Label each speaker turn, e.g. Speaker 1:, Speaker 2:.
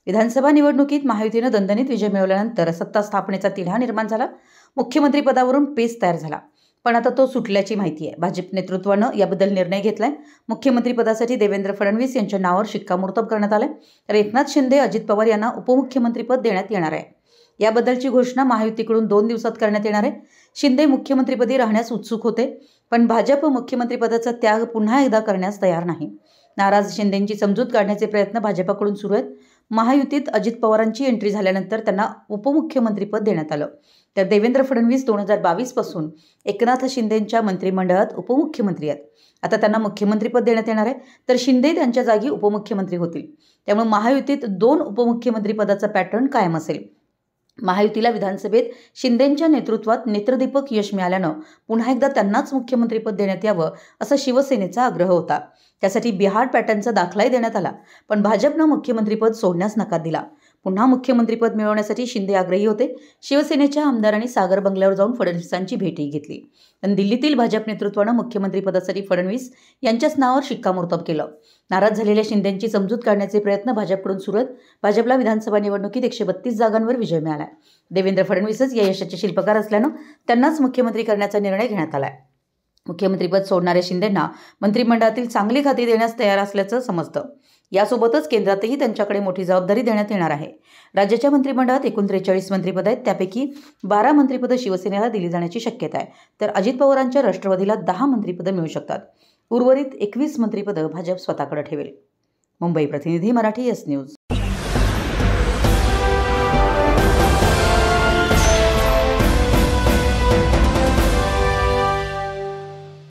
Speaker 1: विधानसभा निवडणुकीत महायुतीनं दणदणीत विजय मिळवल्यानंतर सत्ता स्थापनेचा तिढा निर्माण झाला। मुख्यमंत्रीपदावरून पेच तयार झाला, पण आता तो सुटल्याची माहिती आहे। भाजप नेतृत्वानं याबद्दल निर्णय घेतलाय। मुख्यमंत्रीपदासाठी देवेंद्र फडणवीस यांच्या नावावर शिक्कामोर्तब करण्यात आले, तर एकनाथ शिंदे, अजित पवार यांना उपमुख्यमंत्रीपद देण्यात येणार आहे। याबद्दलची घोषणा महायुतीकडून 2 दिवसात करण्यात येणार आहे। शिंदे मुख्यमंत्रीपदी राहण्यास उत्सुक होते, पण भाजप मुख्यमंत्रीपदाचा त्याग पुन्हा एकदा करण्यास तयार नाही। नाराज शिंदेंची समजूत काढण्याचे प्रयत्न भाजपकडून सुरू आहेत। महायुतीत अजित पवारांची एंट्री झाल्यानंतर त्यांना उपमुख्यमंत्रीपद देण्यात आलं, तर देवेंद्र फडणवीस 2022 पासून एकनाथ शिंदेंच्या मंत्रिमंडळात उपमुख्यमंत्री आहेत। आता त्यांना मुख्यमंत्रीपद देण्यात येणार आहे, तर शिंदे त्यांच्या जागी उपमुख्यमंत्री होतील। त्यामुळे महायुतीत 2 उपमुख्यमंत्रीपदाचा पॅटर्न कायम असेल। महायुतीला विधानसभेत शिंदेंच्या नेतृत्वात नेत्रदीपक यश मिळाल्यानं पुन्हा एकदा त्यांनाच मुख्यमंत्रीपद देण्यात यावं असा शिवसेनेचा आग्रह होता। त्यासाठी बिहार पॅटर्नचा दाखलाही देण्यात आला, पण भाजपनं मुख्यमंत्रीपद सोडण्यास नकार दिला। पुन्हा मुख्यमंत्रीपद मिळवण्यासाठी शिंदे आग्रही होते। शिवसेनेच्या आमदारांनी सागर बंगल्यावर जाऊन फडणवीसांची भेटही घेतली, पण दिल्लीतील भाजप नेतृत्वानं मुख्यमंत्रीपदासाठी फडणवीस यांच्याच नावावर शिक्कामोर्तब केलं। नाराज झालेल्या शिंदेंची समजूत काढण्याचे प्रयत्न भाजपकडून सुरू आहेत। भाजपला विधानसभा निवडणुकीत 132 जागांवर विजय मिळाला। देवेंद्र फडणवीसच या यशाचे शिल्पकार असल्यानं त्यांनाच मुख्यमंत्री करण्याचा निर्णय घेण्यात आलाय। मुख्यमंत्रीपद सोडणाऱ्या शिंदेंना मंत्रिमंडळातील चांगली खाती देण्यास तयार असल्याचं समजतं। यासोबतच केंद्रातही त्यांच्याकडे मोठी जबाबदारी देण्यात येणार आहे। राज्याच्या मंत्रिमंडळात एकूण 43 मंत्रिपद आहेत, त्यापैकी 12 मंत्रिपदं शिवसेनेला दिली जाण्याची शक्यता आहे, तर अजित पवारांच्या राष्ट्रवादीला 10 मंत्रिपदं मिळू शकतात। उर्वरित 21 मंत्रिपदं भाजप स्वतःकडे ठेवेल। मुंबई प्रतिनिधी, मराठी, एस न्यूज।